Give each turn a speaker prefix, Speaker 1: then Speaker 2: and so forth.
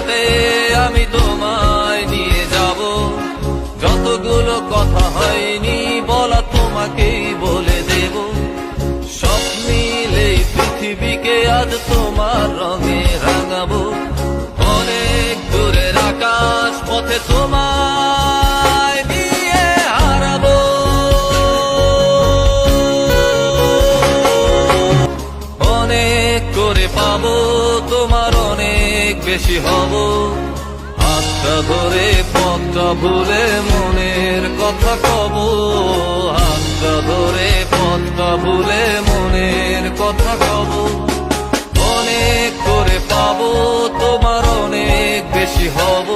Speaker 1: সাথে আমি তোমায় নিয়ে যাব, যতগুলো কথা হয়নি বলা তোমাকেই বলে দেব। সব মিলে পৃথিবীকে আজ তোমার রঙে রাঙাবো। অনেক দূরের আকাশ পথে তোমায় নিয়ে হারাবো। অনেক করে পাবো, তোমার অনেক বেশি হব। হাতটা ধরে পথটা ভুলে মনের কথা কব। হাতটা ধরে পথটা ভুলে মনের কথা কব। অনেক করে পাবো, তোমার অনেক বেশি হব।